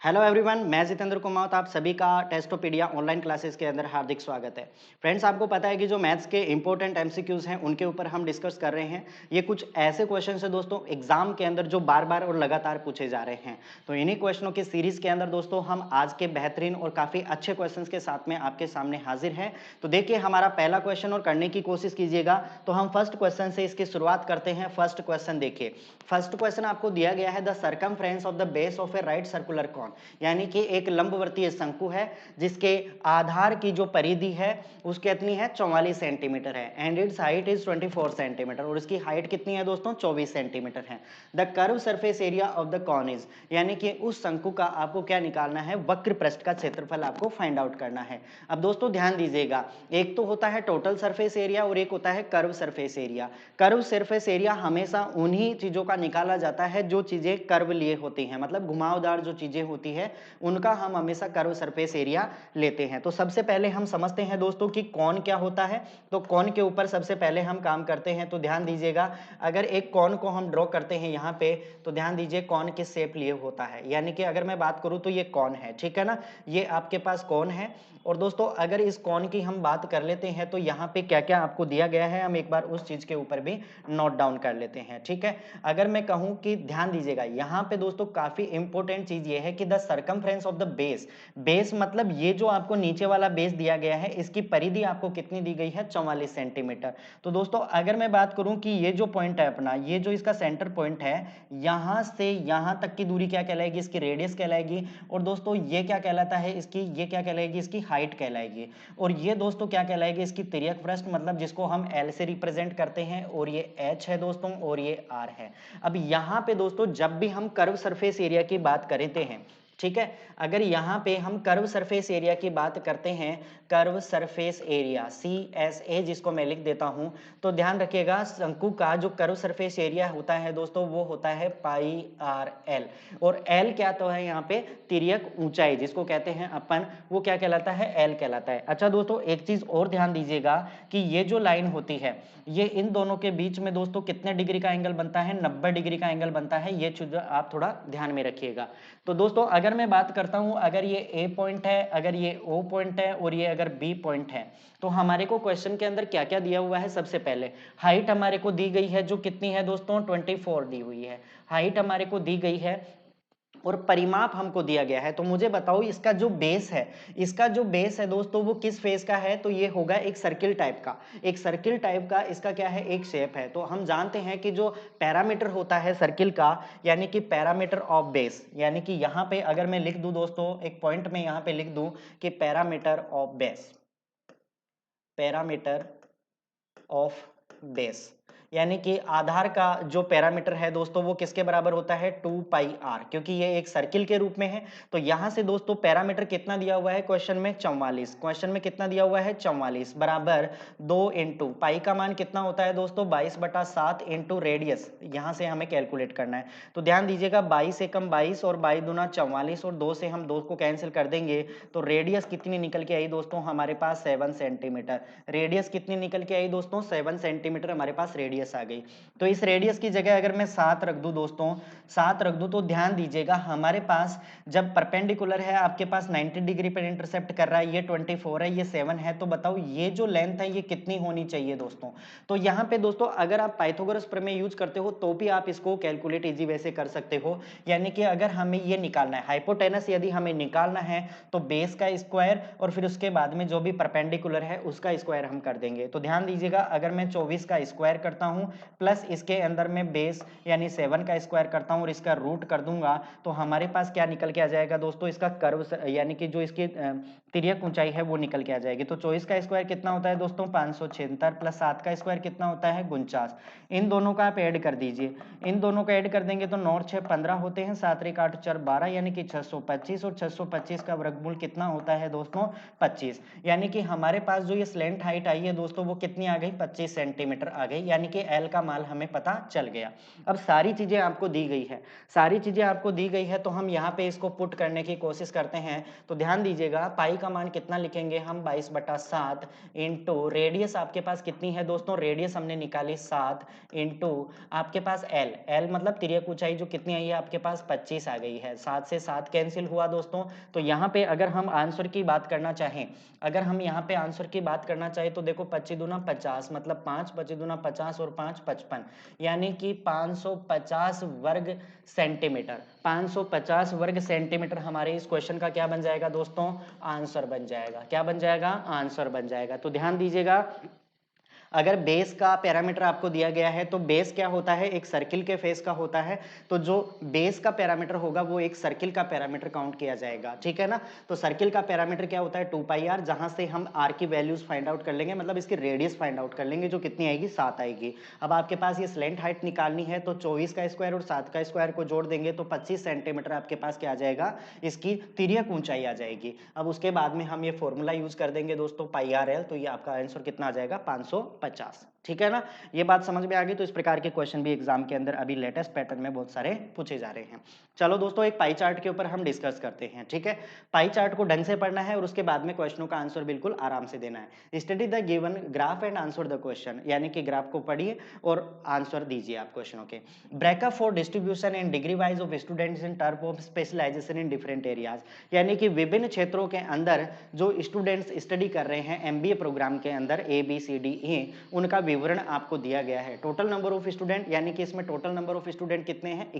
Hello everyone, मैं जितेंद्र कुमावत आप सभी का टेस्टोपीडिया ऑनलाइन क्लासेस के अंदर हार्दिक स्वागत है। फ्रेंड्स, आपको पता है कि जो मैथ्स के इंपॉर्टेंट एमसीक्यूज हैं उनके ऊपर हम डिस्कस कर रहे हैं। ये कुछ ऐसे क्वेश्चन है दोस्तों एग्जाम के अंदर जो बार बार और लगातार पूछे जा रहे हैं। तो इन्हीं क्वेश्चनों की सीरीज के अंदर दोस्तों हम आज के बेहतरीन और काफ़ी अच्छे क्वेश्चन के साथ में आपके सामने हाजिर हैं। तो देखिए हमारा पहला क्वेश्चन और करने की कोशिश कीजिएगा। तो हम फर्स्ट क्वेश्चन से इसकी शुरुआत करते हैं। फर्स्ट क्वेश्चन देखिए, फर्स्ट क्वेश्चन आपको दिया गया है the circumference of the base of a right circular cone, यानी कि एक लंबवर्तीय शंकु है जिसके आधार की जो परिधि है उसकी कितनी है 44 सेंटीमीटर है and its height is 24 centimetre और इसकी हाइट कितनी है दोस्तों 24 सेंटीमीटर है। The curve surface area of the cone is, यानी कि उस शंकु का आपको क्या निकालना है, वक्र पृष्ठ का क्षेत्रफल आपको फाइंड आउट करना है। अब दोस्तों ध्यान दीजिएगा, एक तो होता है टोटल सरफेस एरिया और एक होता है curve surface area. Curve surface area हमेशा उन्हीं चीजों का निकाला जाता है जो चीजें कर्व लिए होती हैं, मतलब घुमावदार जो चीजें होती है उनका हम हमेशा कर्व सरफेस एरिया लेते हैं। तो सबसे पहले हम समझते हैं दोस्तों कि कौन क्या होता है। तो कौन के ऊपर सबसे पहले हम काम करते हैं। तो ध्यान दीजिएगा, अगर एक कौन को हम ड्रॉ करते हैं यहाँ पे, तो ध्यान दीजिए कौन किस शेप लिए होता है, यानी कि अगर मैं बात करूं तो ये कौन है, ठीक है ना, ये आपके पास कौन है। और दोस्तों अगर इस कौन की हम बात कर लेते हैं तो यहाँ पे क्या क्या आपको दिया गया है, हम एक बार उस चीज के ऊपर भी नोट डाउन कर लेते हैं, ठीक है। अगर मैं कहूं कि ध्यान दीजिएगा यहाँ पे दोस्तों काफी इंपॉर्टेंट चीज ये है कि the circumference of the base, base मतलब ये जो आपको नीचे वाला बेस दिया गया है इसकी परिधि आपको कितनी दी गई है 44 सेंटीमीटर। तो दोस्तों अगर मैं बात करूं कि ये जो पॉइंट है अपना, ये जो इसका सेंटर पॉइंट है, यहां से यहां तक की दूरी क्या कहलाएगी, इसकी रेडियस कहलाएगी। और दोस्तों ये क्या कहलाता है, इसकी ये क्या कहलाएगी, इसकी हाइट कहलाएगी। और ये दोस्तों क्या कहलाएगी, इसकी तिर्यक पृष्ठ, मतलब जिसको हम एल से रिप्रेजेंट करते हैं, और ये एच है दोस्तों और ये आर है। अब यहां पे दोस्तों जब भी हम कर्व सरफेस एरिया की बात करते हैं, ठीक है, अगर यहां पे हम कर्व सरफेस एरिया की बात करते हैं, कर्व सरफेस एरिया CSA जिसको मैं लिख देता हूं, तो ध्यान रखिएगा शंकु का जो कर्व सरफेस एरिया होता है दोस्तों वो होता है पाई आर एल। और एल क्या तो है यहाँ पे, तिर्यक ऊंचाई जिसको कहते हैं अपन, वो क्या कहलाता है, एल कहलाता है। अच्छा दोस्तों एक चीज और ध्यान दीजिएगा कि ये जो लाइन होती है ये इन दोनों के बीच में दोस्तों कितने डिग्री का एंगल बनता है, 90 डिग्री का एंगल बनता है। ये चीज आप थोड़ा ध्यान में रखिएगा। तो दोस्तों अगर मैं बात करता हूं, अगर ये ए पॉइंट है, अगर ये ओ पॉइंट है और ये अगर बी पॉइंट है, तो हमारे को क्वेश्चन के अंदर क्या क्या दिया हुआ है। सबसे पहले हाइट हमारे को दी गई है, जो कितनी है दोस्तों 24 दी हुई है, हाइट हमारे को दी गई है। और परिमाप हमको दिया गया है। तो मुझे बताओ इसका जो बेस है, इसका जो बेस है दोस्तों वो किस फेस का है, तो ये होगा एक सर्किल टाइप का, एक सर्किल टाइप का इसका क्या है, एक शेप है। तो हम जानते हैं कि जो पैरामीटर होता है सर्किल का, यानी कि पैरामीटर ऑफ बेस, यानी कि यहां पे अगर मैं लिख दूं दोस्तों एक पॉइंट में यहां पे लिख दूं कि parameter of base, parameter of base, यानी कि आधार का जो पैरामीटर है दोस्तों वो किसके बराबर होता है 2 पाई आर, क्योंकि ये एक सर्किल के रूप में है। तो यहां से दोस्तों पैरामीटर कितना दिया हुआ है क्वेश्चन में 44, क्वेश्चन में कितना दिया हुआ है 44 बराबर 2 इंटू पाई का मान कितना होता है दोस्तों 22/7 इंटू रेडियस, यहां से हमें कैलकुलेट करना है। तो ध्यान दीजिएगा 22 एकम 22 और 22 दूना 44 और 2 से हम 2 को कैंसिल कर देंगे तो रेडियस कितनी निकल के आई दोस्तों हमारे पास 7 सेंटीमीटर। रेडियस कितनी निकल के आई दोस्तों 7 सेंटीमीटर हमारे पास रेडियस आ गई। तो इस रेडियस की जगह अगर मैं 7 रख दूं दोस्तों, 7 रख दूं, तो ध्यान दीजिएगा हमारे पास जब परपेंडिकुलर है आपके पास 90 डिग्री पर इंटरसेप्ट कर रहा है, ये 24 है ये 7 है, तो बताओ ये जो लेंथ है ये कितनी होनी चाहिए दोस्तों। तो यहाँ पे दोस्तों अगर आप पाइथागोरस प्रमेय यूज करते हो तो भी आप इसको कैलकुलेट इजी वे से कर सकते हो। यानी कि अगर हमें ये निकालना है हाइपोटेनस, यदि हमें निकालना है तो बेस का स्क्वायर और फिर उसके बाद में जो भी परपेंडिकुलर है उसका स्क्वायर हम कर देंगे। तो ध्यान दीजिएगा अगर मैं 24 का स्क्वायर करता हूं प्लस इसके अंदर में बेस यानी 7 का स्क्वायर करता हूं और इसका रूट कर दूंगा, तो हमारे पास क्या निकल के आ जाएगा दोस्तों, इसका कर्व यानी कि जो इसकी तिर्यक ऊंचाई है वो निकल के आ जाएगी। तो 24 का स्क्वायर कितना होता है दोस्तों 576 प्लस 7 का स्क्वायर कितना होता है 49। इन दोनों का आप ऐड कर दीजिए, इन दोनों का ऐड कर देंगे तो 9 6 15 होते हैं, 7 1 8 4 12 यानी कि 625 और 625 का वर्गमूल कितना होता है दोस्तों 25। यानी कि हमारे पास जो ये स्लैंट हाइट आई है दोस्तों वो कितनी आ गई 25 सेंटीमीटर आ गई, यानी कि L का मान हमें पता चल गया। अब सारी चीजें आपको दी गई है, सारी चीजें आपको दी गई है, तो हम यहाँ पे इसको पुट करने की कोशिश करते हैं। तो ध्यान दीजिएगा, पाई का मान कितना लिखेंगे हम, 22/7 इंटू रेडियस आपके पास कितनी है दोस्तों, रेडियस हमने निकाली 7 इंटू आपके पास L मतलब तिर्यक ऊंचाई जो कितनी आई है आपके पास 25 आ गई है। 7 से 7 कैंसिल हुआ दोस्तों। तो यहाँ पे अगर हम आंसर की बात करना चाहें, अगर हम यहाँ पे आंसर की बात करना चाहें तो देखो 25 दूना 50 मतलब 5, 25 दूना 50 और 5 55, यानी कि 550 वर्ग सेंटीमीटर। 550 वर्ग सेंटीमीटर हमारे इस क्वेश्चन का क्या बन जाएगा दोस्तों, आंसर बन जाएगा। क्या बन जाएगा, आंसर बन जाएगा। तो ध्यान दीजिएगा, अगर बेस का पैरामीटर आपको दिया गया है तो बेस क्या होता है, एक सर्किल के फेस का होता है। तो जो बेस का पैरामीटर होगा वो एक सर्किल का पैरामीटर काउंट किया जाएगा, ठीक है ना। तो सर्किल का पैरामीटर क्या होता है, 2πr, जहां से हम r की वैल्यूज फाइंड आउट कर लेंगे, मतलब इसकी रेडियस फाइंड आउट कर लेंगे, जो कितनी आएगी, 7 आएगी। अब आपके पास ये स्लेंट हाइट निकालनी है, तो 24 का स्क्वायर और 7 का स्क्वायर को जोड़ देंगे तो 25 सेंटीमीटर आपके पास क्या आ जाएगा, इसकी तिर्यक ऊंचाई आ जाएगी। अब उसके बाद में हम ये फॉर्मूला यूज कर देंगे दोस्तों, πrl, तो ये आपका आंसर कितना आ जाएगा, 550, ठीक है ना। ये बात समझ में आ गई। तो इस प्रकार के क्वेश्चन भी एग्जाम के अंदर अभी लेटेस्ट पैटर्न में बहुत सारे पूछे जा रहे हैं। चलो दोस्तों, एक पाई चार्ट के ऊपर हम डिस्कस करते हैं, ठीक है। पाई चार्ट को ढंग से पढ़ना है और उसके बाद में क्वेश्चनों का आंसर बिल्कुल आराम से देना है। Study the given graph and answer the question, यानी कि ग्राफ को पढ़िए और आंसर दीजिए आप क्वेश्चनों के। Breakup for distribution and degree wise of students in term of specialisation in different areas, यानी कि विभिन्न क्षेत्रों के अंदर जो स्टूडेंट्स स्टडी कर रहे हैं एमबीए प्रोग्राम के अंदर, ABCDE, उनका विवरण आपको दिया गया है। टोटल नंबर ऑफ स्टूडेंट, यानी कि इसमें टोटल नंबर ऑफ स्टूडेंट कितने हैं,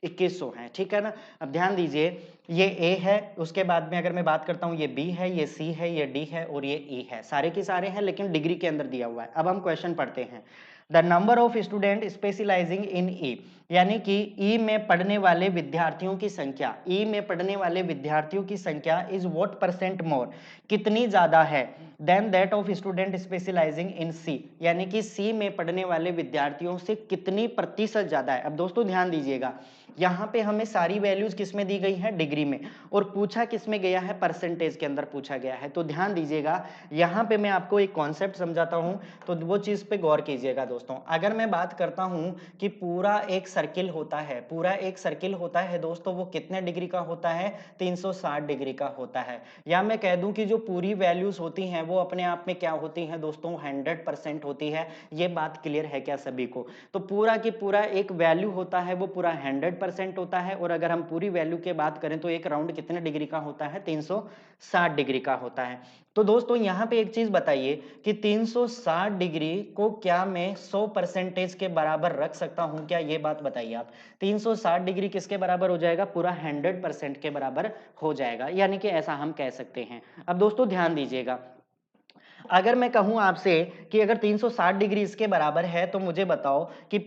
2100 हैं, ठीक है ना। अब ध्यान दीजिए, ये A है, उसके बाद में अगर मैं बात करता हूं ये B है, ये C है, ये D है और ये E है। सारे के सारे हैं लेकिन डिग्री के अंदर दिया हुआ है। अब हम क्वेश्चन पढ़ते हैं। The number of student specialising in E, यानी कि E में पढ़ने वाले विद्यार्थियों की संख्या, E में पढ़ने वाले विद्यार्थियों की संख्या इज व्हाट परसेंट मोर, कितनी ज्यादा है, then that of student specialising in C, यानी कि C में पढ़ने वाले विद्यार्थियों से कितनी प्रतिशत ज्यादा है। अब दोस्तों ध्यान दीजिएगा, यहाँ पे हमें सारी वैल्यूज किसमें दी गई है, डिग्री में, और पूछा किसमें गया है, परसेंटेज के अंदर पूछा गया है। तो ध्यान दीजिएगा, यहाँ पे मैं आपको एक कॉन्सेप्ट समझाता हूँ, तो वो चीज पे गौर कीजिएगा दोस्तों। अगर मैं बात करता हूँ कि पूरा एक सर्किल होता है, पूरा एक सर्किल होता है दोस्तों, वो कितने डिग्री का होता है, 360 डिग्री का होता है। या मैं कह दूं कि जो पूरी वैल्यूज होती हैं वो अपने आप में क्या होती हैं दोस्तों, 100% होती है। ये बात क्लियर है क्या सभी को। तो पूरा की पूरा एक वैल्यू होता है वो पूरा 100% होता है, और अगर हम पूरी वैल्यू की बात करें तो एक राउंड कितने डिग्री का होता है, 360 डिग्री का होता है। तो दोस्तों यहाँ पे एक चीज बताइए कि 360 डिग्री को क्या मैं 100% के बराबर रख सकता हूं क्या, ये बात बताइए आप। 360 डिग्री किसके बराबर हो जाएगा, पूरा 100% के बराबर हो जाएगा, यानी कि ऐसा हम कह सकते हैं। अब दोस्तों ध्यान दीजिएगा, अगर मैं कहूं आपसे कि अगर 360 डिग्री इसके बराबर है तो मुझे बताओ कि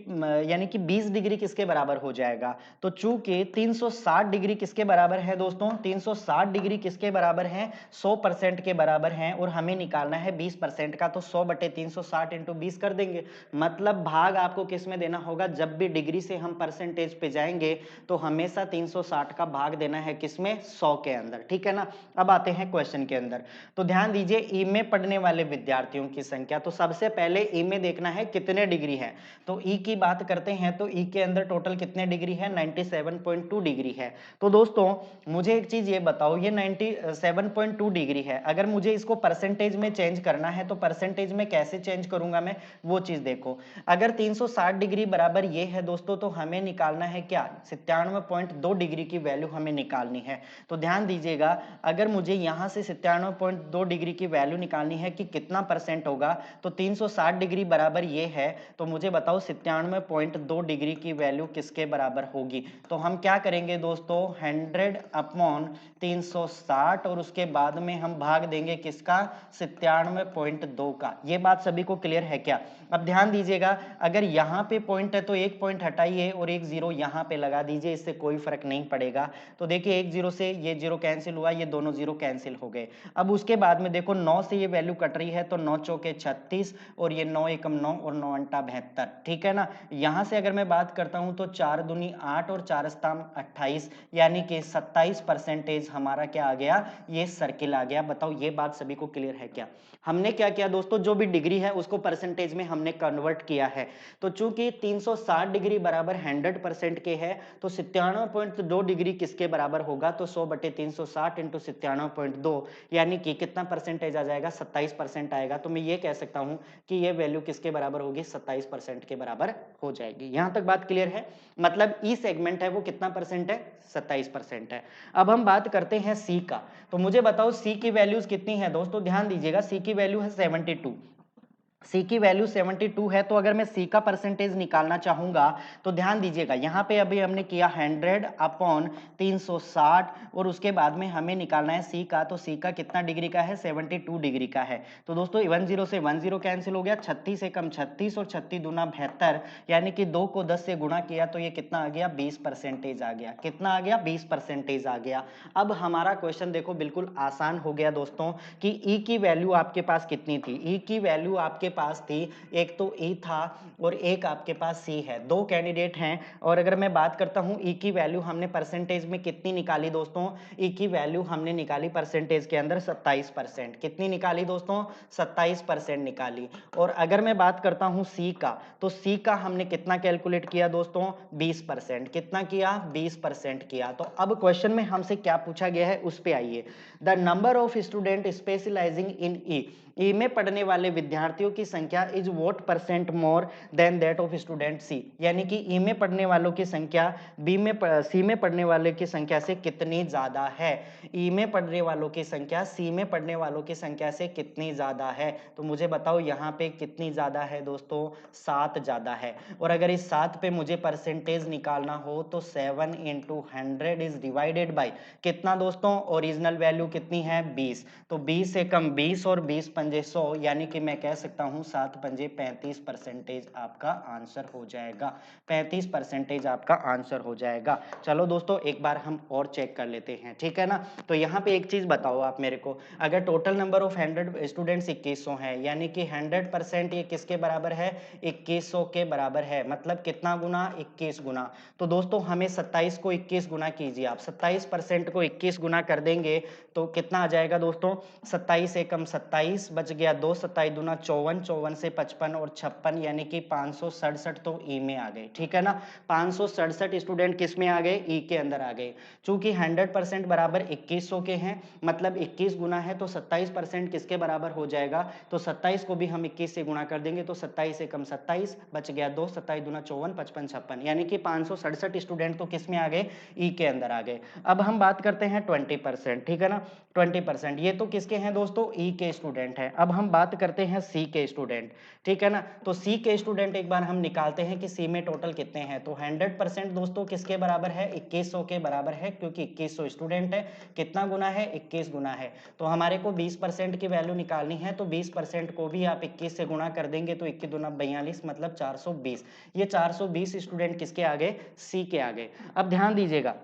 यानी कि 20 डिग्री किसके बराबर हो जाएगा। तो चूंकि 360 डिग्री किसके बराबर है दोस्तों, 360 डिग्री किसके बराबर है, 100% के बराबर है, और हमें निकालना है 20% का। तो 100/360 इंटू 20 कर देंगे, मतलब भाग आपको किस में देना होगा, जब भी डिग्री से हम परसेंटेज पे जाएंगे तो हमेशा 360 का भाग देना है किसमें, 100 के अंदर, ठीक है ना। अब आते हैं क्वेश्चन के अंदर। तो ध्यान दीजिए, ई में पढ़ने वाले विद्यार्थियों की संख्या, तो सबसे पहले ई में देखना है कितने डिग्री है। तो ई की बात करते हैं तो ई के अंदर टोटल कितने डिग्री है, 97.2 डिग्री है। तो दोस्तों मुझे एक चीज ये बताओ, ये 97.2 डिग्री है, अगर मुझे इसको परसेंटेज में चेंज करना है तो परसेंटेज में कैसे चेंज करूंगा मैं, वो चीज देखो। अगर 360 डिग्री बराबर ये है दोस्तों, तो हमें निकालना है क्या, 97.2 डिग्री की वैल्यू हमें निकालनी है। तो ध्यान दीजिएगा, अगर मुझे यहां से 97.2 डिग्री की वैल्यू निकालनी है कि कितना परसेंट होगा, तो 360 डिग्री बराबर ये है, तो मुझे बताओ 97.2 डिग्री की वैल्यू किसके बराबर होगी। तो हम क्या करेंगे दोस्तों, 100/360, और उसके बाद में हम भाग देंगे किसका, 97.2 का। ये बात सभी को क्लियर है क्या। अब ध्यान दीजिएगा, अगर यहाँ पे पॉइंट है तो एक पॉइंट हटाइए और एक जीरो यहाँ पे लगा दीजिए, इससे कोई फर्क नहीं पड़ेगा। तो देखिए एक जीरो से ये जीरो कैंसिल हुआ, ये दोनों जीरो कैंसिल हो गए। अब उसके बाद में देखो 9 से ये वैल्यू कट कट रही है तो 9 चौके 36 और ये 9 एकम 9 और 9 अंटा 72, ठीक है ना। यहां से अगर मैं बात करता हूं तो 4 दूनी 8 और 4 अस्ताम 28, यानी कि 27% हमारा क्या आ गया, ये सर्किल आ गया। बताओ ये बात सभी को क्लियर है क्या? हमने क्या किया दोस्तों, जो भी डिग्री है उसको परसेंटेज में हमने कन्वर्ट किया है। तो चूंकि 360 डिग्री बराबर 100% के है तो 97.2 डिग्री किसके बराबर होगा, तो 100/360 इंटू 97.2, यानी कि कितना परसेंटेज आ जाएगा, 27% आएगा। तो मैं ये कह सकता हूं कि ये वैल्यू किसके बराबर होगी, 27% के बराबर हो जाएगी। यहां तक बात क्लियर है? मतलब ई सेगमेंट है वो कितना परसेंट है, 27% है। अब हम बात करते हैं सी का। तो मुझे बताओ सी की वैल्यूज कितनी है दोस्तों, ध्यान दीजिएगा, सी की वैल्यू है 72। सी की वैल्यू 72 है, तो अगर मैं सी का परसेंटेज निकालना चाहूंगा तो ध्यान दीजिएगा, यहां पे अभी हमने किया 100/360 और उसके बाद में हमें निकालना है सी का। तो सी का कितना डिग्री का है, 72 डिग्री का है। तो दोस्तों 10 से 10 कैंसिल हो गया, 36 एकम 36 और 36 दूना 72, यानी कि 2 को 10 से गुणा किया तो ये कितना आ गया, 20% आ गया। कितना आ गया, 20% आ गया। अब हमारा क्वेश्चन देखो बिल्कुल आसान हो गया दोस्तों कि ई की वैल्यू आपके पास कितनी थी। ई की वैल्यू आपके पास थी, एक तो ई था और एक आपके पास सी है, दो कैंडिडेट हैं। और अगर मैं बात करता हूं ई की वैल्यू हमने परसेंटेज में कितनी निकाली दोस्तों, ई की वैल्यू हमने निकाली परसेंटेज के अंदर 27%। कितनी निकाली दोस्तों, 27% निकाली। और अगर मैं बात करता हूं सी का, तो सी का हमने कितना कैलकुलेट किया दोस्तों, 20%। कितना किया, 20% किया। तो अब क्वेश्चन में हमसे क्या पूछा गया है उस पे आइए। The number of student specialising in E, E में पढ़ने वाले विद्यार्थियों की संख्या is what percent more than that of student C, यानी कि ई में पढ़ने वालों की संख्या सी में पढ़ने वाले की संख्या से कितनी ज्यादा है। ई में पढ़ने वालों की संख्या सी में पढ़ने वालों की संख्या से कितनी ज्यादा है। तो मुझे बताओ यहाँ पे कितनी ज्यादा है दोस्तों, 7 ज्यादा है। और अगर इस 7 पे मुझे परसेंटेज निकालना हो तो 7 इंटू 100 इज डिवाइडेड बाई कितना दोस्तों, ओरिजिनल वैल्यू कितनी है, 20। तो 20 से कम 20 और 20 पंजे 100, यानी कि मैं कह सकता हूं 7 पंजे 35% आपका आंसर हो जाएगा। 35% आपका आंसर हो जाएगा। चलो दोस्तों एक बार हम और चेक कर लेते हैं, ठीक है ना। तो यहाँ पे एक चीज बताओ आप मेरे को, अगर टोटल नंबर ऑफ 100 स्टूडेंट्स 2100 है, यानी कि 100% ये किसके बराबर है, 2100 के बराबर है। मतलब कितना गुना, 21 गुना। तो दोस्तों हमें 27 को 21 गुना कीजिए आप, 27% को 21 गुना कर देंगे तो कितना आ जाएगा दोस्तों, 27 एकम 27, बच गया 2, 27 दूना 54, 54 से 55 और 56, यानी कि 567 तो ई में आ गए, ठीक है ना। 567 स्टूडेंट किस में आ गए, ई के अंदर आ गए। चूंकि 100% बराबर 2100 के हैं, मतलब 21 गुना है तो 27% किसके बराबर हो जाएगा, तो 27 को भी हम 21 से गुणा कर देंगे तो 27 एकम 27, बच गया 2, 27 दूना 54, 55, 56, यानी कि 567 स्टूडेंट तो किस में आ गए, ई के अंदर आ गए। अब हम बात करते हैं 20%, ठीक है ना। 20% ये तो किसके हैं दोस्तों, ई के स्टूडेंट हैं। अब हम बात करते हैं सी के स्टूडेंट, ठीक है ना। तो सी के स्टूडेंट एक बार हम निकालते हैं कि सी में टोटल कितने हैं। तो 100% दोस्तों किसके बराबर है, 2100 के बराबर है, क्योंकि 2100 स्टूडेंट है। कितना गुना है, 21 गुना है। तो हमारे को 20% की वैल्यू निकालनी है, तो 20% को भी आप 21 से गुणा कर देंगे तो 21 दूना 42, मतलब 420। ये 420 स्टूडेंट किसके आ गए, सी के आ गए। अब ध्यान दीजिएगा,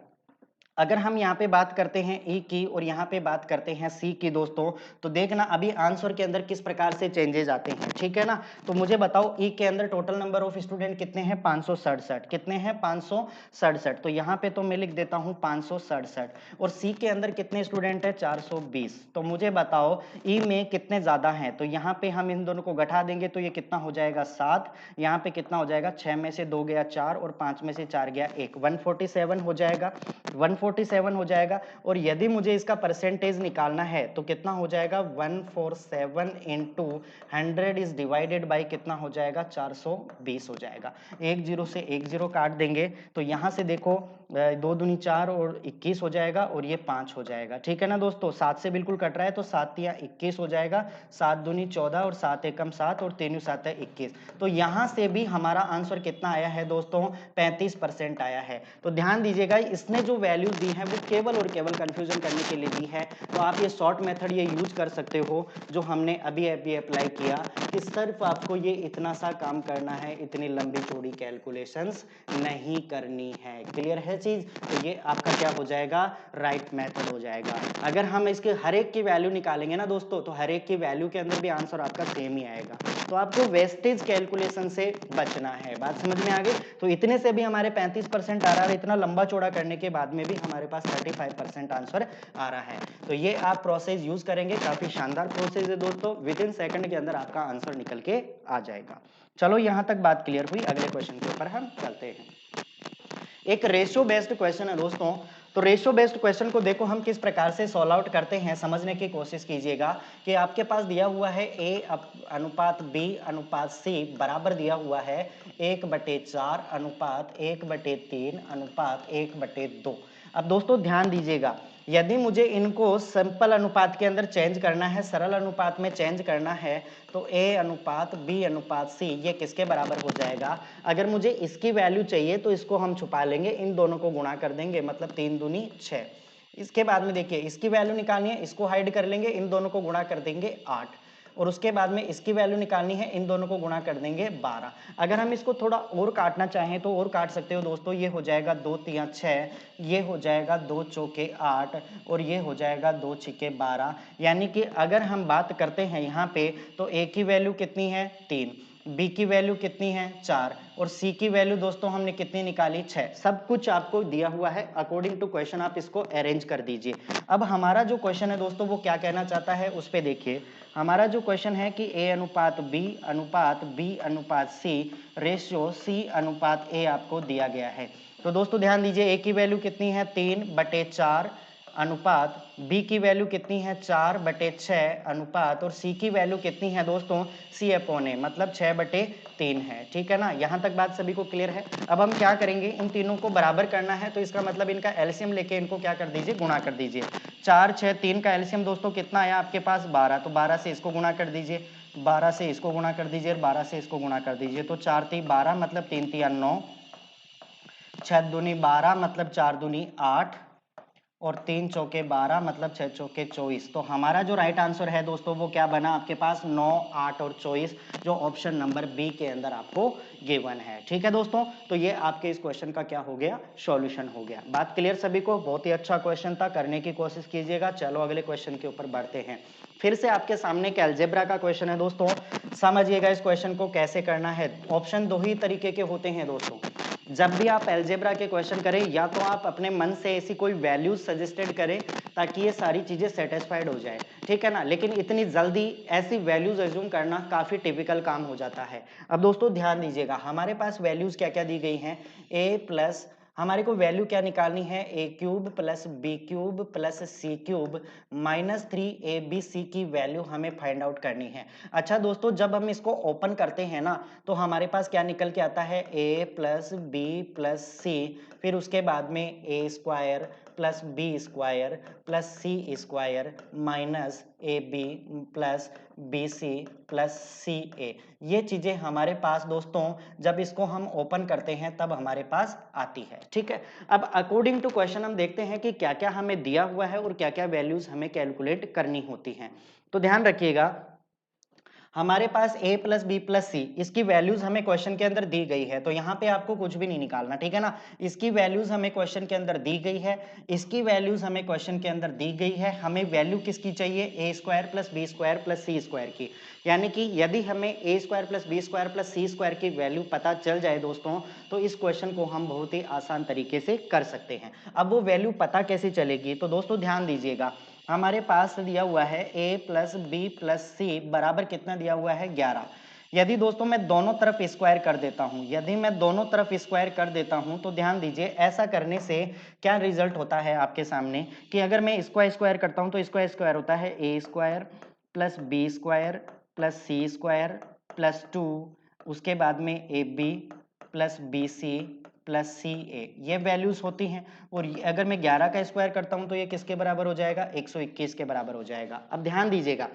अगर हम यहाँ पे बात करते हैं ई की और यहाँ पे बात करते हैं सी की दोस्तों, तो देखना अभी आंसर के अंदर किस प्रकार से चेंजेस आते हैं, ठीक है ना। तो मुझे बताओ ई के अंदर टोटल नंबर ऑफ स्टूडेंट कितने हैं, 567। कितने हैं, 567। तो यहाँ पे तो मैं लिख देता हूँ 567। और सी के अंदर कितने स्टूडेंट है, 420। तो मुझे बताओ ई में कितने ज्यादा हैं। तो यहाँ पे हम इन दोनों को घटा देंगे तो ये कितना हो जाएगा, 7। यहाँ पे कितना हो जाएगा, 6 में से 2 गया 4 और 5 में से 4 गया 1, 147 हो जाएगा, 147 हो जाएगा। और यदि मुझे इसका परसेंटेज निकालना है तो कितना हो जाएगा, 147 इंटू 100 इज डिवाइडेड बाई कितना हो जाएगा, 420 हो जाएगा। 1 0 से 1 0 काट देंगे तो यहाँ से देखो 2 दूनी 4 और 21 हो जाएगा और ये 5 हो जाएगा, ठीक है ना दोस्तों। 7 से बिल्कुल कट रहा है तो 7 या 21 हो जाएगा, 7 दूनी 14 और 7 एकम 7 और 3 7 है 21। तो यहाँ से भी हमारा आंसर कितना आया है दोस्तों, 35% आया है। तो ध्यान दीजिएगा, इसने जो वैल्यूज मेथड दी है वो केवल और केवल कंफ्यूजन करने के लिए दी है। तो आप ये शॉर्ट मेथड ये यूज कर सकते हो जो हमने अभी अभी अप्लाई किया, कि सिर्फ आपको ये इतना सा काम करना है, इतनी लंबी चौड़ी कैलकुलेशंस नहीं करनी है। क्लियर है चीज? तो ये आपका क्या हो जाएगा, राइट मेथड हो जाएगा। अगर हम इसके हर एक की वैल्यू निकालेंगे ना दोस्तों, तो हर एक की वैल्यू के अंदर भी आंसर आपका सेम ही आएगा। तो आपको वेस्टेज कैलकुलेशन से बचना है। बात समझ में आ गई? तो इतने से भी हमारे 35% आ रहा है, इतना लंबा चौड़ा करने के बाद में भी हमारे पास 35% आंसर आ रहा है। तो ये आप प्रोसेस यूज करेंगे, काफी शानदार प्रोसेस है दोस्तों, विद इन सेकंड के अंदर आपका आंसर निकल के आ जाएगा। चलो यहां तक बात क्लियर हुई, अगले क्वेश्चन के ऊपर हम चलते हैं। एक रेशियो बेस्ड क्वेश्चन है दोस्तों। तो रेशियो बेस्ड क्वेश्चन को देखो हम किस प्रकार से सॉल्व आउट करते हैं, समझने की कोशिश कीजिएगा। कि आपके पास दिया हुआ है a अनुपात b अनुपात c बराबर दिया हुआ है 1/4 अनुपात 1/3 अनुपात 1/2। अब दोस्तों ध्यान दीजिएगा, यदि मुझे इनको सिंपल अनुपात के अंदर चेंज करना है, सरल अनुपात में चेंज करना है, तो a अनुपात b अनुपात c ये किसके बराबर हो जाएगा। अगर मुझे इसकी वैल्यू चाहिए तो इसको हम छुपा लेंगे, इन दोनों को गुणा कर देंगे, मतलब 3 दूनी 6। इसके बाद में देखिए इसकी वैल्यू निकालनी है, इसको हाइड कर लेंगे, इन दोनों को गुणा कर देंगे 8। और उसके बाद में इसकी वैल्यू निकालनी है, इन दोनों को गुणा कर देंगे 12। अगर हम इसको थोड़ा और काटना चाहें तो और काट सकते हो दोस्तों। ये हो जाएगा 2 3 6, ये हो जाएगा 2 चौके 8 और ये हो जाएगा 2 छिके 12। यानी कि अगर हम बात करते हैं यहाँ पे, तो ए की वैल्यू कितनी है 3, बी की वैल्यू कितनी है 4 और सी की वैल्यू दोस्तों हमने कितनी निकाली 6। सब कुछ आपको दिया हुआ है, अकॉर्डिंग टू क्वेश्चन आप इसको अरेंज कर दीजिए। अब हमारा जो क्वेश्चन है दोस्तों वो क्या कहना चाहता है उस पे देखिए। हमारा जो क्वेश्चन है कि a अनुपात b अनुपात c रेशियो c अनुपात a आपको दिया गया है। तो दोस्तों ध्यान दीजिए, a की वैल्यू कितनी है 3/4 अनुपात b की वैल्यू कितनी है 4/6 अनुपात और c की वैल्यू कितनी है दोस्तों c/a, मतलब 6/3 है। ठीक है ना, यहां तक बात सभी को क्लियर है। अब हम क्या करेंगे, इन तीनों को बराबर करना है, तो इसका मतलब इनका एलसीएम लेके इनको क्या कर दीजिए, गुणा कर दीजिए। 4 6 3 का एलसीएम दोस्तों कितना आया आपके पास 12, तो 12 से इसको गुणा कर दीजिए, 12 से इसको गुणा कर दीजिए और 12 से इसको गुणा कर दीजिए। तो 4 3 12 मतलब 3 3 9, 6 दूनी 12 मतलब 4 दूनी 8 और 3 चौके 12 मतलब 6 चौके 24। तो हमारा जो राइट आंसर है दोस्तों वो क्या बना आपके पास 9 8 और 24, जो ऑप्शन नंबर बी के अंदर आपको गिवन है। ठीक है दोस्तों, तो ये आपके इस क्वेश्चन का क्या हो गया, सॉल्यूशन हो गया। बात क्लियर सभी को? बहुत ही अच्छा क्वेश्चन था, करने की कोशिश कीजिएगा। चलो अगले क्वेश्चन के ऊपर बढ़ते हैं। फिर से आपके सामने एक अलजेब्रा का क्वेश्चन है दोस्तों, समझिएगा इस क्वेश्चन को कैसे करना है। ऑप्शन दो ही तरीके के होते हैं दोस्तों। जब भी आप अलजेब्रा के क्वेश्चन करें, या तो आप अपने मन से ऐसी कोई वैल्यूज सजेस्टेड करें ताकि ये सारी चीजें सेटिस्फाइड हो जाए, ठीक है ना। लेकिन इतनी जल्दी ऐसी वैल्यूज अज्यूम करना काफी टिपिकल काम हो जाता है। अब दोस्तों ध्यान दीजिएगा, हमारे पास वैल्यूज क्या क्या दी गई हैं, a प्लस हमारे को वैल्यू क्या निकालनी है, a³ plus b³ plus c³ minus 3abc की वैल्यू हमें फाइंड आउट करनी है। अच्छा दोस्तों, जब हम इसको ओपन करते हैं ना, तो हमारे पास क्या निकल के आता है, a plus B plus C, फिर उसके बाद में a square plus B square plus C square minus A B plus B C plus C A. ये चीजें हमारे पास दोस्तों जब इसको हम ओपन करते हैं तब हमारे पास आती है। ठीक है, अब अकॉर्डिंग टू क्वेश्चन हम देखते हैं कि क्या क्या हमें दिया हुआ है और क्या क्या वैल्यूज हमें कैलकुलेट करनी होती हैं। तो ध्यान रखिएगा, हमारे पास a प्लस बी प्लस सी, इसकी वैल्यूज हमें क्वेश्चन के अंदर दी गई है, तो यहाँ पे आपको कुछ भी नहीं निकालना, ठीक है ना। इसकी वैल्यूज हमें क्वेश्चन के अंदर दी गई है, इसकी वैल्यूज हमें क्वेश्चन के अंदर दी गई है। हमें वैल्यू किसकी चाहिए, A square plus B square plus C square की। यानी कि यदि हमें A square plus B square plus C square की वैल्यू पता चल जाए दोस्तों, तो इस क्वेश्चन को हम बहुत ही आसान तरीके से कर सकते हैं। अब वो वैल्यू पता कैसे चलेगी, तो दोस्तों ध्यान दीजिएगा, हमारे पास दिया हुआ है a प्लस बी प्लस सी बराबर कितना दिया हुआ है 11। यदि दोस्तों मैं दोनों तरफ स्क्वायर कर देता हूं, यदि मैं दोनों तरफ स्क्वायर कर देता हूं, तो ध्यान दीजिए ऐसा करने से क्या रिजल्ट होता है आपके सामने, कि अगर मैं इसको स्क्वायर करता हूं तो इसको स्क्वायर होता है a square plus B square plus C square plus 2, उसके बाद में A B plus B C plus C A, ये वैल्यूज होती हैं। और अगर मैं 11 का स्क्वायर करता हूं तो ये किसके बराबर हो जाएगा, 121 के बराबर हो जाएगा। अब ध्यान दीजिएगा,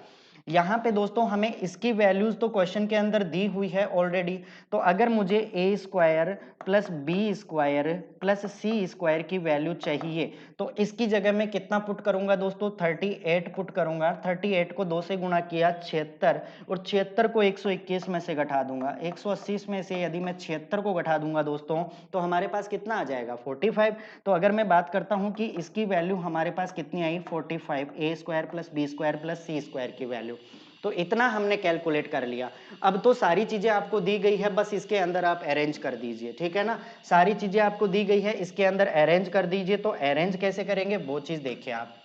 यहाँ पे दोस्तों हमें इसकी वैल्यूज तो क्वेश्चन के अंदर दी हुई है ऑलरेडी। तो अगर मुझे A square plus B square plus C square की वैल्यू चाहिए तो इसकी जगह मैं कितना पुट करूंगा दोस्तों, 38 पुट करूंगा। 38 को 2 से गुणा किया 76, और 76 को 121 में से घटा दूंगा। 180 में से यदि मैं 76 को घटा दूंगा दोस्तों तो हमारे पास कितना आ जाएगा, 45। तो अगर मैं बात करता हूं कि इसकी वैल्यू हमारे पास कितनी आई, 45, A square plus B square plus C square की वैल्यू। तो इतना हमने कैलकुलेट कर लिया। अब तो सारी चीजें आपको दी गई है, बस इसके अंदर आप अरेंज कर दीजिए, ठीक है ना। सारी चीजें आपको दी गई है, इसके अंदर अरेंज कर दीजिए। तो अरेंज कैसे करेंगे वो चीज देखिए आप।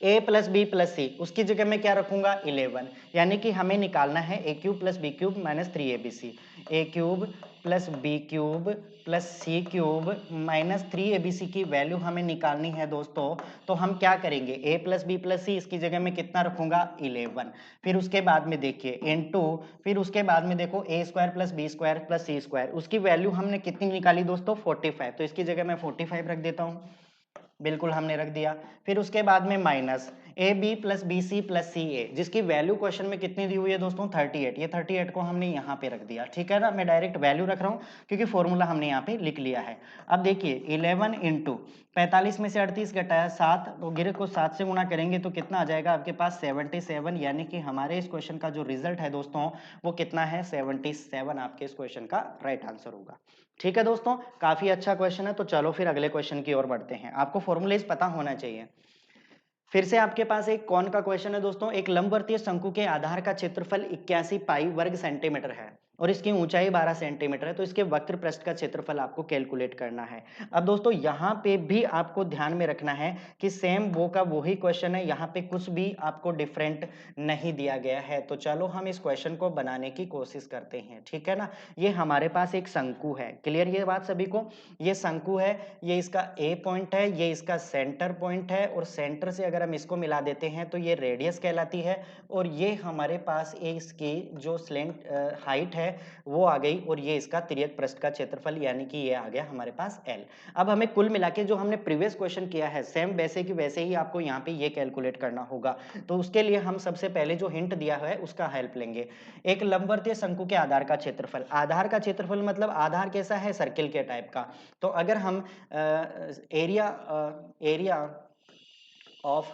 a प्लस बी प्लस सी, उसकी जगह मैं क्या रखूंगा, 11, यानी कि हमें निकालना है A cube plus B cube minus 3abc। A cube plus B cube plus C cube minus 3abc की वैल्यू हमें निकालनी है दोस्तों। तो हम क्या करेंगे, a प्लस बी प्लस सी, इसकी जगह में कितना रखूंगा, 11। फिर उसके बाद में देखिए इनटू, फिर उसके बाद में देखो A square plus B square plus C square, उसकी वैल्यू हमने कितनी निकाली दोस्तों, 45। तो इसकी जगह मैं 45 रख देता हूं, बिल्कुल हमने रख दिया। फिर उसके बाद में minus A B plus B C plus C A, जिसकी वैल्यू क्वेश्चन में कितनी दी हुई है दोस्तों, 38। ये 38 को हमने यहाँ पे रख दिया, ठीक है ना। मैं डायरेक्ट वैल्यू रख रहा हूँ क्योंकि फॉर्मूला हमने यहाँ पे लिख लिया है। अब देखिए 11 इंटू 45 में से 38 घटाया 7, तो गिरे को 7 से गुणा करेंगे तो कितना आ जाएगा आपके पास, 77। यानी कि हमारे इस क्वेश्चन का जो रिजल्ट है दोस्तों वो कितना है, 77 आपके इस क्वेश्चन का राइट आंसर होगा। ठीक है दोस्तों, काफी अच्छा क्वेश्चन है। तो चलो फिर अगले क्वेश्चन की ओर बढ़ते हैं। आपको फॉर्मूलेज पता होना चाहिए। फिर से आपके पास एक कौन का क्वेश्चन है दोस्तों, एक लंबवर्तीय शंकु के आधार का क्षेत्रफल 81 पाई वर्ग सेंटीमीटर है और इसकी ऊंचाई 12 सेंटीमीटर है। तो इसके वक्र पृष्ठ का क्षेत्रफल आपको कैलकुलेट करना है। अब दोस्तों यहाँ पे भी आपको ध्यान में रखना है कि सेम वो का वही क्वेश्चन है, यहाँ पे कुछ भी आपको डिफरेंट नहीं दिया गया है। तो चलो हम इस क्वेश्चन को बनाने की कोशिश करते हैं, ठीक है ना। ये हमारे पास एक शंकु है, क्लियर ये बात सभी को। ये शंकु है, ये इसका ए पॉइंट है, ये इसका सेंटर पॉइंट है, और सेंटर से अगर हम इसको मिला देते हैं तो ये रेडियस कहलाती है। और ये हमारे पास इसकी जो स्लेंट हाइट है वो आ गई, और ये इसका तिर्यक पृष्ठ का क्षेत्रफल, यानी कि ये आ गया हमारे पास L। अब हमें कुल मिला के जो हमने प्रीवियस क्वेश्चन किया है सेम वैसे की वैसे ही आपको यहाँ पे ये कैलकुलेट करना होगा। तो उसके लिए हम सबसे पहले जो हिंट दिया है उसका हेल्प लेंगे। एक लंबवर्तीय शंकु के आधार का क्षेत्रफल, आधार का क्षेत्रफल मतलब आधार कैसा है, सर्किल के टाइप का। तो अगर हम एरिया ऑफ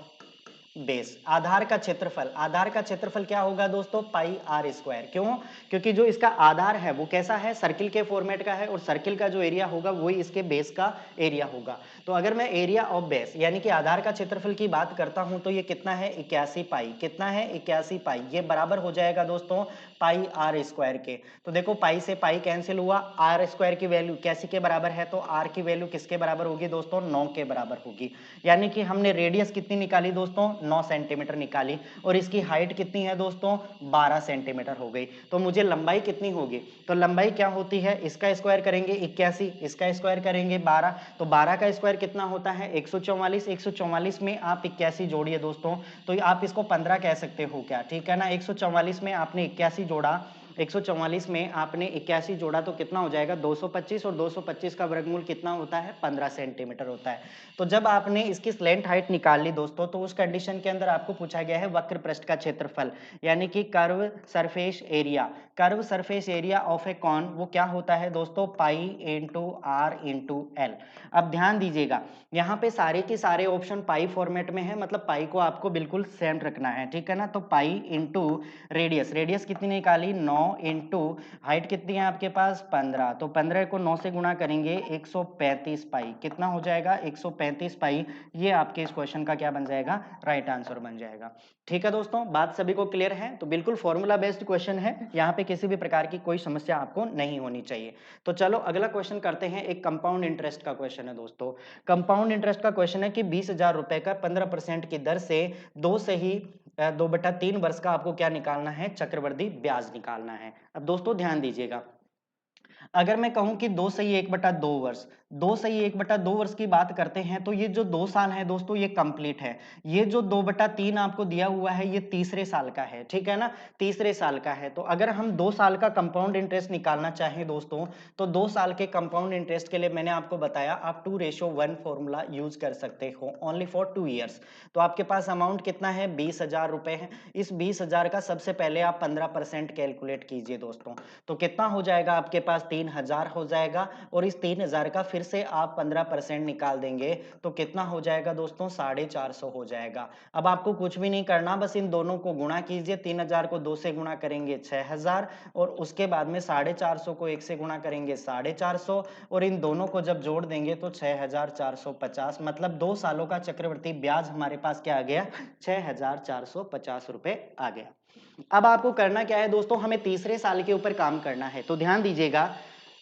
बेस, आधार का क्षेत्रफल, आधार का क्षेत्रफल क्या होगा दोस्तों, पाई आर स्क्वायर। क्यों, क्योंकि जो इसका आधार है वो कैसा है, सर्किल के फॉर्मेट का है, और सर्किल का जो एरिया होगा वही इसके बेस का एरिया होगा। तो अगर मैं एरिया ऑफ बेस यानी कि आधार का क्षेत्रफल की बात करता हूं तो ये कितना है, 81 पाई। कितना है, 81 पाई। ये बराबर हो जाएगा दोस्तों पाई आर स्क्वायर के। तो देखो पाई से पाई कैंसिल हुआ, आर स्क्वायर की वैल्यू 81 के बराबर है, तो आर की वैल्यू किसके बराबर होगी दोस्तों, 9 के बराबर होगी। यानी कि हमने रेडियस कितनी निकाली दोस्तों, 9 सेंटीमीटर निकाली, और इसकी हाइट कितनी है दोस्तों, 12 सेंटीमीटर हो गई। तो मुझे लंबाई कितनी होगी, तो लंबाई क्या होती है, इसका स्क्वायर करेंगे 81, इसका स्क्वायर करेंगे 12, तो 12 का स्क्वायर कितना होता है, 144। 144 में आप 81 जोड़िए दोस्तों, तो आप इसको 15 कह सकते हो क्या, ठीक है ना। 144 में आपने 81 जोड़ा, 144 में आपने 81 जोड़ा तो कितना हो जाएगा, 225, और 225 का वर्गमूल कितना होता है, 15 सेंटीमीटर होता है। तो जब आपने इसकी स्लेंट हाइट निकाल ली दोस्तों, तो उस कंडीशन के अंदर आपको पूछा गया है वक्र पृष्ठ का क्षेत्रफल, यानी कि curve surface area. Curve surface area of a cone वो क्या होता है दोस्तों, pi into R into L. अब ध्यान दीजिएगा, यहाँ पे सारे के सारे ऑप्शन पाई फॉर्मेट में है, मतलब पाई को आपको बिल्कुल सेम रखना है, ठीक है ना। तो पाई इंटू रेडियस, रेडियस कितनी निकाली, 9 इंटू हाइट कितनी है आपके पास, 15। तो 15 को 9 से गुणा करेंगे, 135 पाई। कितना हो जाएगा, 135 पाई। ये आपके इस क्वेश्चन का क्या बन जाएगा, राइट आंसर बन जाएगा। ठीक है दोस्तों, बात सभी को क्लियर है। तो बिल्कुल फॉर्मूला बेस्ड क्वेश्चन है, यहाँ पे किसी भी प्रकार की कोई समस्या आपको नहीं होनी चाहिए। तो चलो अगला क्वेश्चन करते हैं। एक कंपाउंड इंटरेस्ट का क्वेश्चन है दोस्तों। कंपाउंड इंटरेस्ट का क्वेश्चन है कि 20,000 रुपए का 15% की दर से 2/3 वर्ष का आपको क्या निकालना है, चक्रवृद्धि ब्याज निकालना है। अब दोस्तों ध्यान दीजिएगा, अगर मैं कहूं कि 2 सही 1/2 वर्ष, 2 सही 1/2 वर्ष की बात करते हैं तो ये जो 2 साल है दोस्तों ये कंप्लीट है। ये जो 2/3 आपको दिया हुआ है ये तीसरे साल का है, ठीक है ना, तीसरे साल का है। तो अगर हम 2 साल का कंपाउंड इंटरेस्ट निकालना चाहें दोस्तों, तो 2 साल के कंपाउंड इंटरेस्ट के लिए मैंने आपको बताया आप 2:1 फॉर्मूला यूज कर सकते हो ओनली फॉर 2 ईयर्स। तो आपके पास अमाउंट कितना है, 20,000 रुपए है। इस 20,000 का सबसे पहले आप 15% कैलकुलेट कीजिए दोस्तों, तो कितना हो जाएगा आपके पास, 3,000 हो जाएगा। और इस 3,000 का फिर से आप 15% निकाल देंगे तो कितना हो जाएगा दोस्तों, 450 हो जाएगा। अब आपको कुछ भी नहीं करना, बस इन दोनों को गुणा कीजिए। 3,000 को 2 से गुणा करेंगे 6,000, और उसके बाद में 450 को 1 से गुणा करेंगे 450, और इन दोनों को जब जोड़ देंगे तो 6,450, मतलब 2 सालों का चक्रवृद्धि ब्याज हमारे पास क्या आ गया, 6,450 रुपए आ गया। अब आपको करना क्या है दोस्तों, हमें तीसरे साल के ऊपर काम करना है। तो ध्यान दीजिएगा,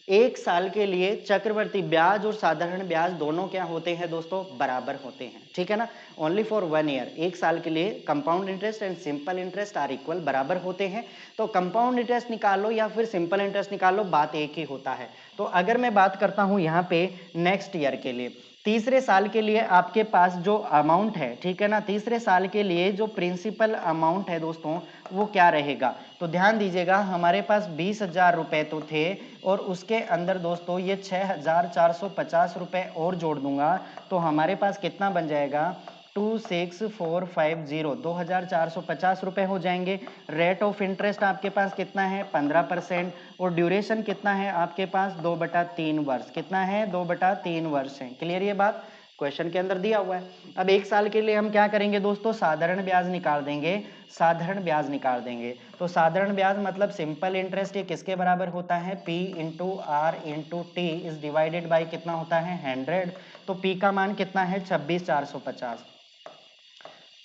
1 साल के लिए चक्रवृद्धि ब्याज और साधारण ब्याज दोनों क्या होते हैं दोस्तों, बराबर होते हैं, ठीक है ना। ओनली फॉर 1 ईयर, 1 साल के लिए compound interest and simple interest are equal, बराबर होते हैं। तो कंपाउंड इंटरेस्ट निकालो या फिर सिंपल इंटरेस्ट निकालो, बात एक ही होता है। तो अगर मैं बात करता हूं यहाँ पे नेक्स्ट ईयर के लिए, तीसरे साल के लिए आपके पास जो अमाउंट है, ठीक है ना, तीसरे साल के लिए जो प्रिंसिपल अमाउंट है दोस्तों वो क्या रहेगा। तो ध्यान दीजिएगा, हमारे पास 20,000 रुपए तो थे, और उसके अंदर दोस्तों ये 6,450 रुपए और जोड़ दूंगा तो हमारे पास कितना बन जाएगा, 26,450, 2,450 रुपए हो जाएंगे। रेट ऑफ इंटरेस्ट आपके पास कितना है, 15%, और ड्यूरेशन कितना है आपके पास, 2/3 वर्ष, कितना है, 2/3 वर्ष है। क्लियर ये बात, क्वेश्चन के अंदर दिया हुआ है। अब 1 साल के लिए हम क्या करेंगे दोस्तों, साधारण ब्याज निकाल देंगे, साधारण ब्याज निकाल देंगे। तो साधारण ब्याज मतलब सिंपल इंटरेस्ट, ये किसके बराबर होता है, P into R into T is divided by कितना होता है, 100। तो P का मान कितना है, 26,450,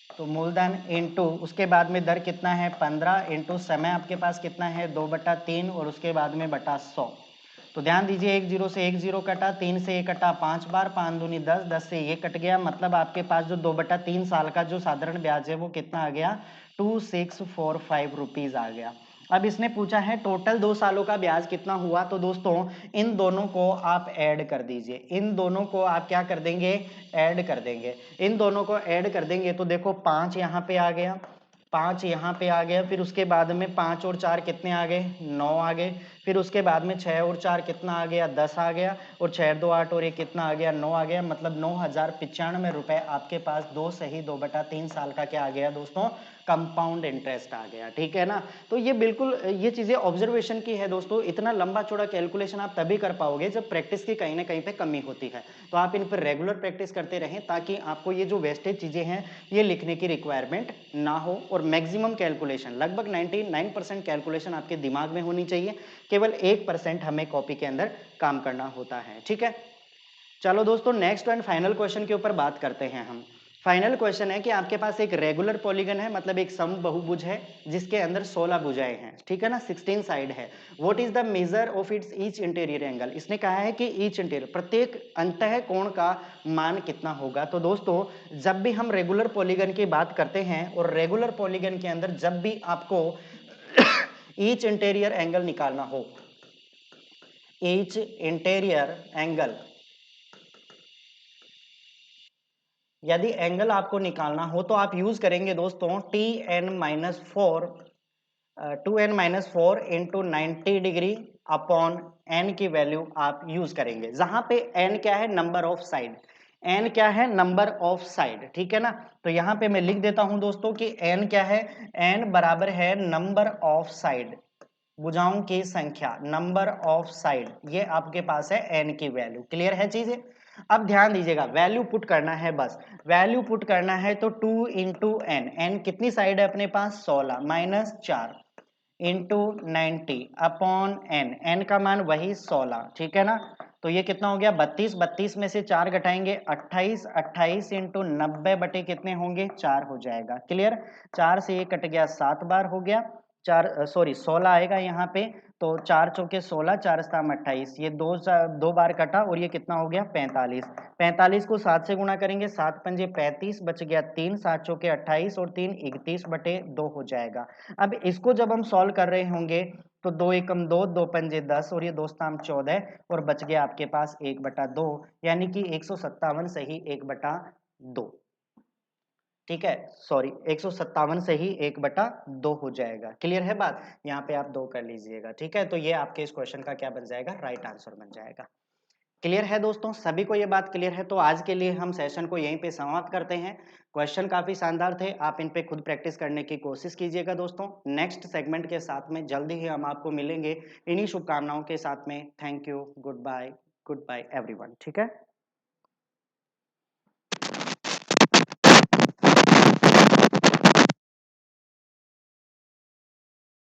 तो मूलधन इंटू उसके बाद में दर कितना है, 15, इंटू समय आपके पास कितना है, 2/3, और उसके बाद में बटा 100। तो ध्यान दीजिए, 1 0 से 1 0 कटा, 3 से 1 कटा 5 बार, 5 दूनी 10, 10 से ये कट गया, मतलब आपके पास जो 2/3 साल का जो साधारण ब्याज है वो कितना आ गया, 2645 रुपीज आ गया। अब इसने पूछा है टोटल 2 सालों का ब्याज कितना हुआ, तो दोस्तों इन दोनों को आप ऐड कर दीजिए, इन दोनों को आप क्या कर देंगे, ऐड कर देंगे। इन दोनों को ऐड कर देंगे तो देखो 5 यहाँ पे आ गया, 5 यहाँ पे आ गया, फिर उसके बाद में 5 और 4 कितने आ गए, 9 आ गए, फिर उसके बाद में 6 और 4 कितना आ गया, 10 आ गया, और 6 2 8 और 1 कितना आ गया, 9 आ गया, मतलब 9,095 रुपए आपके पास 2 सही 2/3 साल का क्या आ गया दोस्तों, कंपाउंड इंटरेस्ट आ गया, ठीक है ना। तो ये बिल्कुल ये चीजें ऑब्जर्वेशन की है दोस्तों, इतना लंबा चौड़ा कैलकुलेशन आप तभी कर पाओगे जब प्रैक्टिस की कहीं ना कहीं पे कमी होती है। तो आप इन पर रेगुलर प्रैक्टिस करते रहें ताकि आपको ये जो वेस्टेज चीजें हैं ये लिखने की रिक्वायरमेंट ना हो, और मैक्सिमम कैलकुलेशन लगभग 99% कैलकुलेशन आपके दिमाग में होनी चाहिए, केवल 1% हमें कॉपी के अंदर काम करना होता है, ठीक है। चलो दोस्तों नेक्स्ट एंड फाइनल क्वेश्चन के ऊपर बात करते हैं हम। फाइनल क्वेश्चन है कि आपके पास एक रेगुलर पॉलीगन है, मतलब एक समबहुभुज है जिसके अंदर 16 भुजाएं हैं, ठीक है ना, 16 साइड है। What is the measure of its each interior angle, इसने कहा है कि ईच इंटीरियर प्रत्येक अंतः कोण का मान कितना होगा। तो दोस्तों जब भी हम रेगुलर पॉलीगन की बात करते हैं और रेगुलर पॉलीगन के अंदर जब भी आपको ईच इंटीरियर एंगल निकालना हो, ईच इंटीरियर एंगल, यदि एंगल आपको निकालना हो तो आप यूज करेंगे दोस्तों Tn-4 2n-4 into 90 degree upon n की वैल्यू आप यूज करेंगे, जहां पे n क्या है, नंबर ऑफ साइड, n क्या है, नंबर ऑफ साइड, ठीक है ना। तो यहां पे मैं लिख देता हूं दोस्तों कि n क्या है, n बराबर है नंबर ऑफ साइड, भुजाओं की संख्या, नंबर ऑफ साइड, ये आपके पास है n की वैल्यू। क्लियर है चीजें। अब ध्यान दीजिएगा, वैल्यू पुट करना है, बस वैल्यू पुट करना है। तो 2 इंटू एन, एन कितनी साइड है अपने पास, 16 minus 4 into 90 upon N, N का मान वही 16, ठीक है ना। तो ये कितना हो गया, 32, 32 में से 4 घटाएंगे 28, 28 इंटू 90 बटे कितने होंगे, 4 हो जाएगा। क्लियर, 4 से ये कट गया 7 बार हो गया, सॉरी 16 आएगा यहाँ पे, तो 4 चौके 16, 4 सताम 28, ये दो बार कटा और ये कितना हो गया 45। 45 को 7 से गुणा करेंगे, 7 पंजे 35, बच गया 3, 7 चौके 28 और 3 31/2 हो जाएगा। अब इसको जब हम सॉल्व कर रहे होंगे तो 2 एकम 2, 2 पंजे 10 और ये 2 सताम 14 और बच गया आपके पास 1/2, यानी कि 157 से ही 1/2। ठीक है, सॉरी 157 से ही 1/2 हो जाएगा। क्लियर है बात? यहाँ पे आप 2 कर लीजिएगा। ठीक है, तो ये आपके इस क्वेश्चन का क्या बन जाएगा, राइट आंसर बन जाएगा। क्लियर है दोस्तों, सभी को ये बात क्लियर है? तो आज के लिए हम सेशन को यहीं पे समाप्त करते हैं। क्वेश्चन काफी शानदार थे, आप इन पे खुद प्रैक्टिस करने की कोशिश कीजिएगा दोस्तों। नेक्स्ट सेगमेंट के साथ में जल्दी ही हम आपको मिलेंगे इन्हीं शुभकामनाओं के साथ में। Thank you, goodbye everyone. ठीक है।